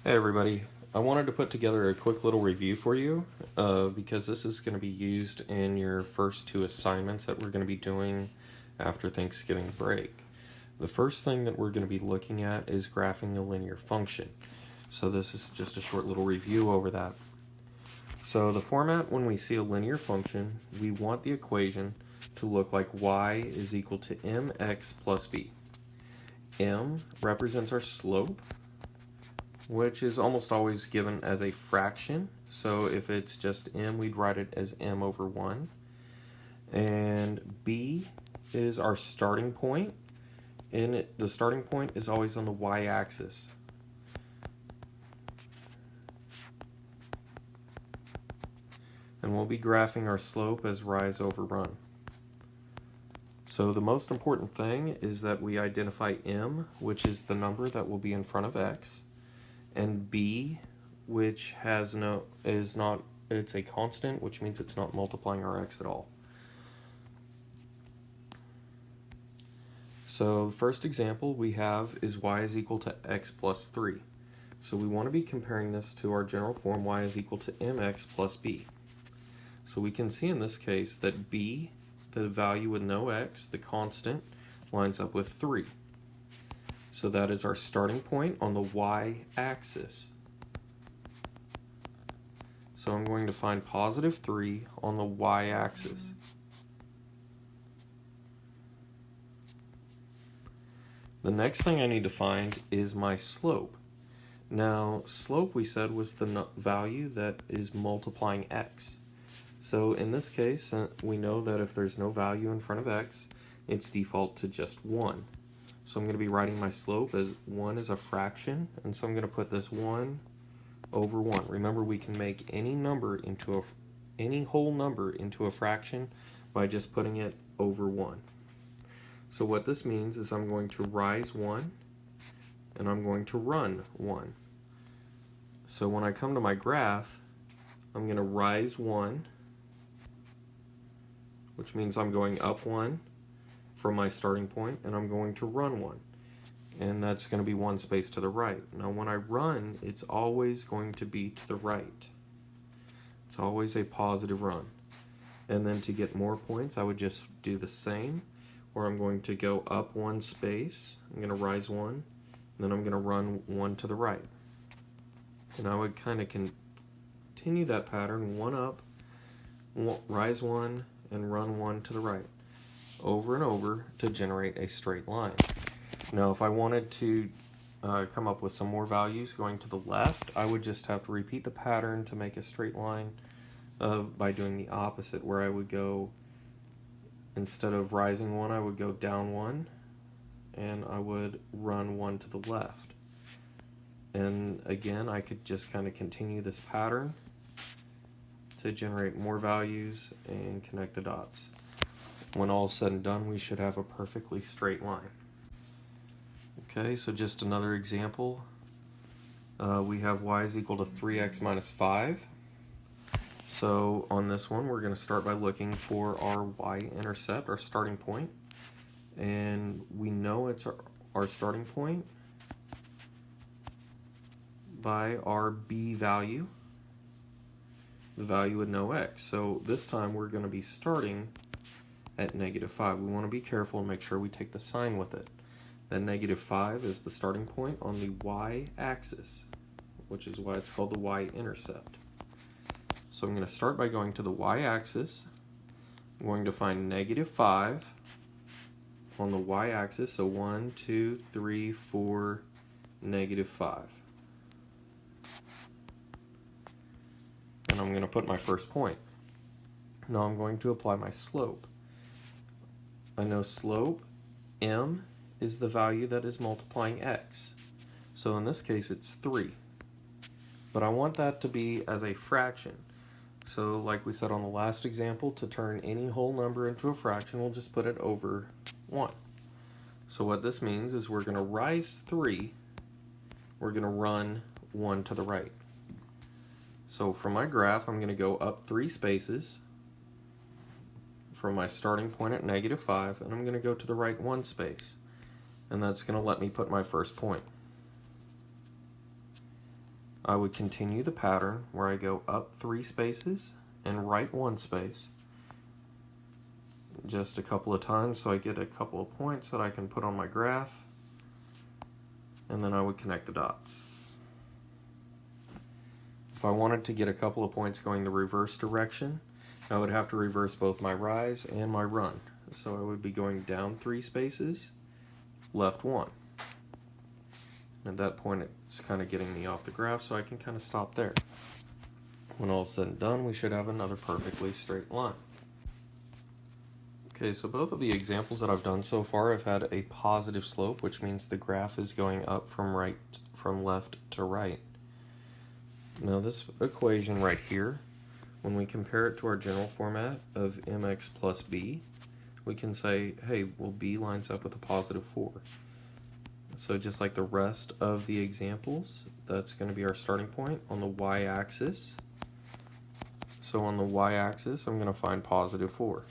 Hey everybody, I wanted to put together a quick little review for you because this is going to be used in your first two assignments that we're going to be doing after Thanksgiving break. The first thing that we're going to be looking at is graphing a linear function. So this is just a short little review over that. So the format when we see a linear function, we want the equation to look like y is equal to mx plus b. M represents our slope, which is almost always given as a fraction. So if it's just m, we'd write it as m over 1. And b is our starting point, and the starting point is always on the y-axis. And we'll be graphing our slope as rise over run. So the most important thing is that we identify m, which is the number that will be in front of x, and b, which it's a constant, which means it's not multiplying our x at all. So the first example we have is y is equal to x plus 3. So we want to be comparing this to our general form, y is equal to mx plus b. So we can see in this case that b, the value with no x, the constant, lines up with 3. So that is our starting point on the y-axis. So I'm going to find positive 3 on the y-axis. The next thing I need to find is my slope. Now, slope we said was the value that is multiplying x. So in this case, we know that if there's no value in front of x, it's default to just 1. So I'm going to be writing my slope as 1 is a fraction, and so I'm going to put this 1 over 1. Remember, we can make any whole number into a fraction by just putting it over 1. So what this means is I'm going to rise 1, and I'm going to run 1. So when I come to my graph, I'm going to rise 1, which means I'm going up 1 from my starting point, and I'm going to run 1. And that's going to be one space to the right. Now when I run, it's always going to be to the right. It's always a positive run. And then to get more points, I would just do the same, where I'm going to go up 1 space, I'm going to rise 1, and then I'm going to run 1 to the right. And I would kind of continue that pattern, 1 up, rise 1, and run 1 to the right, over and over to generate a straight line. Now if I wanted to come up with some more values going to the left, I would just have to repeat the pattern to make a straight line by doing the opposite, where I would go, instead of rising 1, I would go down 1, and I would run 1 to the left. And again, I could just kind of continue this pattern to generate more values and connect the dots. When all is said and done, we should have a perfectly straight line. Okay, so just another example. We have y is equal to 3x minus 5. So on this one, we're going to start by looking for our y-intercept, our starting point. And we know it's our starting point by our b value, the value with no x. So this time we're going to be starting at negative 5. We want to be careful and make sure we take the sign with it. That negative 5 is the starting point on the y-axis, which is why it's called the y-intercept. So I'm going to start by going to the y-axis. I'm going to find negative 5 on the y-axis, so 1, 2, 3, 4, negative 5. And I'm going to put my first point. Now I'm going to apply my slope. I know slope, m, is the value that is multiplying x. So in this case it's 3. But I want that to be as a fraction. So like we said on the last example, to turn any whole number into a fraction, we'll just put it over 1. So what this means is we're going to rise 3, we're going to run 1 to the right. So from my graph, I'm going to go up 3 spaces from my starting point at negative 5, and I'm going to go to the right 1 space. And that's going to let me put my first point. I would continue the pattern where I go up 3 spaces and right 1 space just a couple of times so I get a couple of points that I can put on my graph, and then I would connect the dots. If I wanted to get a couple of points going the reverse direction, I would have to reverse both my rise and my run. So I would be going down 3 spaces, left 1. At that point it's kind of getting me off the graph, so I can kind of stop there. When all is said and done, we should have another perfectly straight line. Okay, so both of the examples that I've done so far have had a positive slope, which means the graph is going up from left to right. Now this equation right here, when we compare it to our general format of mx plus b, we can say, hey, well, b lines up with a positive 4. So just like the rest of the examples, that's going to be our starting point on the y-axis. So on the y-axis, I'm going to find positive 4.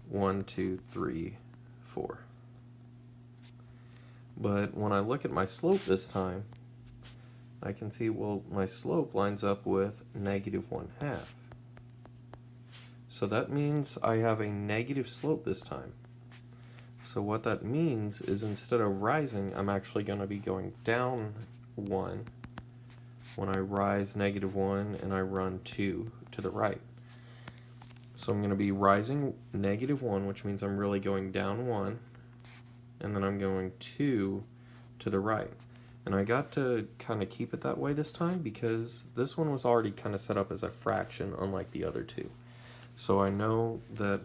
1, 2, 3, 4. But when I look at my slope this time, I can see, well, my slope lines up with negative 1/2. So that means I have a negative slope this time. So what that means is instead of rising, I'm actually going to be going down 1 when I rise negative 1 and I run 2 to the right. So I'm going to be rising negative 1, which means I'm really going down 1, and then I'm going 2 to the right. And I got to kind of keep it that way this time because this one was already kind of set up as a fraction, unlike the other two. So I know that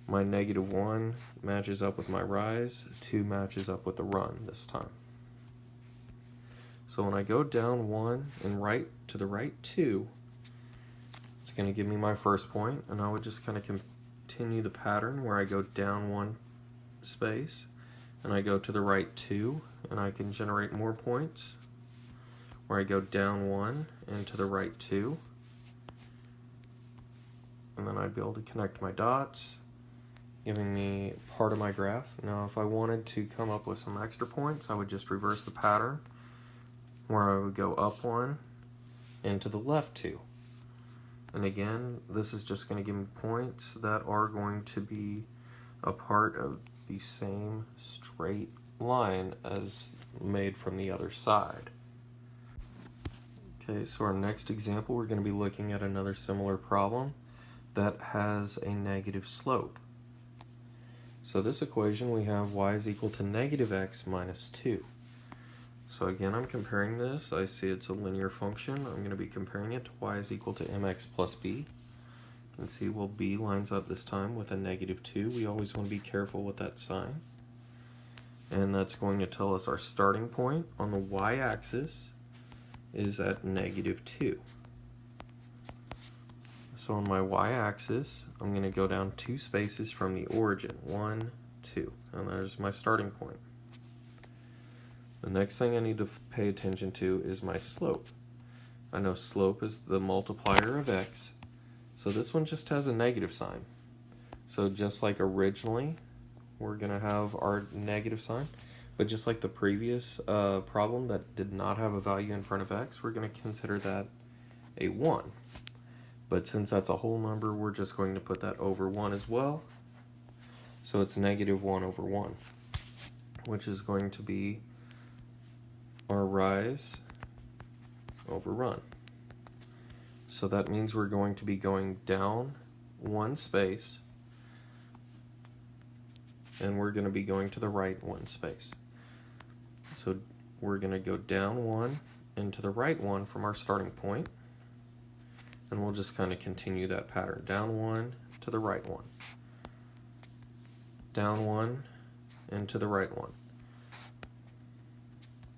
my negative 1 matches up with my rise, 2 matches up with the run this time. So when I go down 1 and right to the right 2, it's going to give me my first point, and I would just kind of continue the pattern where I go down 1 space and I go to the right 2, and I can generate more points where I go down 1 and to the right 2, and then I'd be able to connect my dots, giving me part of my graph. Now if I wanted to come up with some extra points, I would just reverse the pattern where I would go up 1 and to the left 2. And again, this is just going to give me points that are going to be a part of the same straight line as made from the other side. Okay, so our next example, we're going to be looking at another similar problem that has a negative slope. So this equation, we have y is equal to negative x minus 2. So again, I'm comparing this. I see it's a linear function. I'm going to be comparing it to y is equal to mx plus b. You can see, well, b lines up this time with a negative 2. We always want to be careful with that sign. And that's going to tell us our starting point on the y-axis is at negative 2. So on my y-axis, I'm going to go down 2 spaces from the origin, 1, 2, and there's my starting point. The next thing I need to pay attention to is my slope. I know slope is the multiplier of x, so this one just has a negative sign. So just like originally, we're going to have our negative sign, but just like the previous problem that did not have a value in front of x, we're going to consider that a 1. But since that's a whole number, we're just going to put that over 1 as well. So it's negative 1 over 1, which is going to be our rise over run. So that means we're going to be going down 1 space, and we're going to be going to the right 1 space. So we're going to go down 1 and to the right 1 from our starting point, and we'll just kind of continue that pattern. Down 1 to the right 1. Down 1 and to the right 1.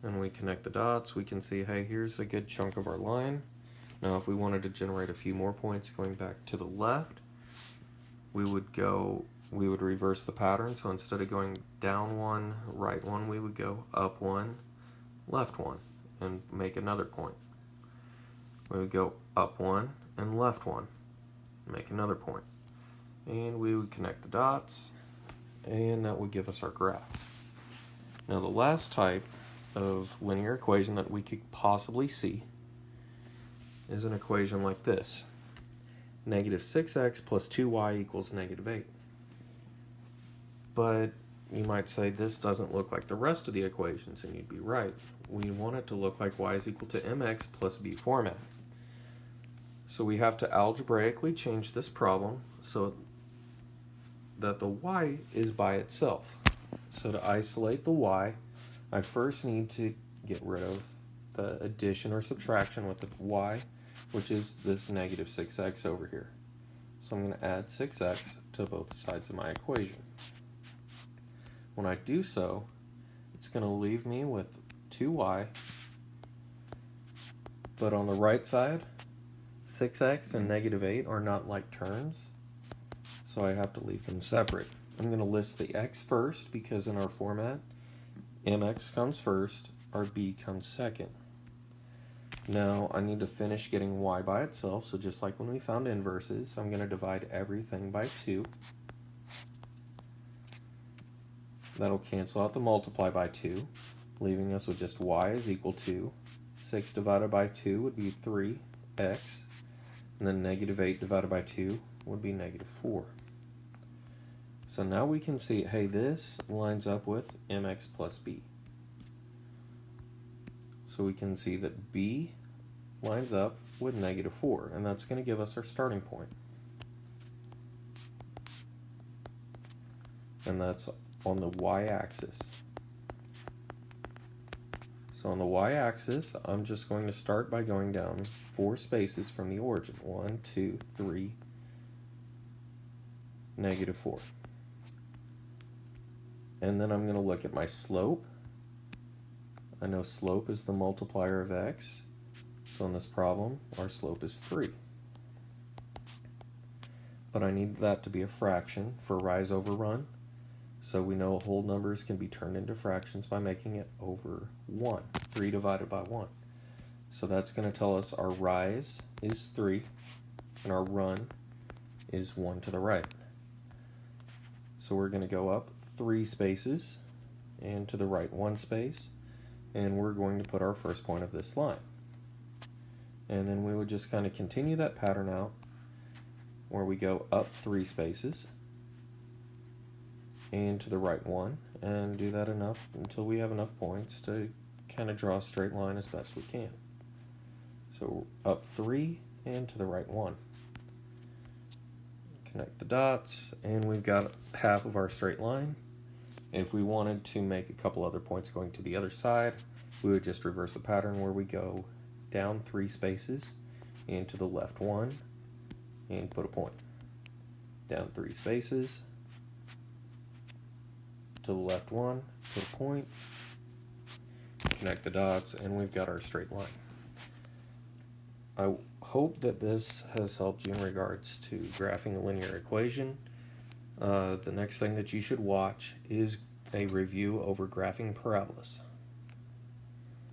And we connect the dots. We can see, hey, here's a good chunk of our line. Now if we wanted to generate a few more points going back to the left, we would reverse the pattern. So instead of going down 1, right 1, we would go up 1, left 1, and make another point. We would go up 1 and left 1, make another point. And we would connect the dots, and that would give us our graph. Now the last type of linear equation that we could possibly see is an equation like this. Negative 6x plus 2y equals negative 8. But you might say this doesn't look like the rest of the equations, and you'd be right. We want it to look like y is equal to mx plus b format. So we have to algebraically change this problem so that the y is by itself. So to isolate the y, I first need to get rid of the addition or subtraction with the y, which is this negative 6x over here. So I'm going to add 6x to both sides of my equation. When I do so, it's going to leave me with 2y, but on the right side, 6x and negative 8 are not like terms, so I have to leave them separate. I'm going to list the x first because in our format, mx comes first, our b comes second. Now I need to finish getting y by itself, so just like when we found inverses, I'm going to divide everything by 2. That'll cancel out the multiply by 2, leaving us with just y is equal to 6 divided by 2 would be 3x, and then negative 8 divided by 2 would be negative 4. So now we can see, hey, this lines up with mx plus b. So we can see that b lines up with negative 4, and that's going to give us our starting point. And that's on the y-axis. So on the y-axis, I'm just going to start by going down 4 spaces from the origin. 1, 2, 3, negative 4. And then I'm going to look at my slope. I know slope is the multiplier of x. So in this problem, our slope is 3. But I need that to be a fraction for rise over run. So we know whole numbers can be turned into fractions by making it over 1. 3 divided by 1. So that's going to tell us our rise is 3 and our run is 1 to the right. So we're going to go up 3 spaces and to the right 1 space, and we're going to put our first point of this line. And then we would just kind of continue that pattern out where we go up 3 spaces and to the right 1, and do that enough until we have enough points to kind of draw a straight line as best we can. So up 3 and to the right 1. Connect the dots, and we've got half of our straight line. If we wanted to make a couple other points going to the other side, we would just reverse the pattern where we go down 3 spaces and to the left 1 and put a point. Down 3 spaces, to the left 1, put a point, connect the dots, and we've got our straight line. I hope that this has helped you in regards to graphing a linear equation. The next thing that you should watch is a review over graphing parabolas.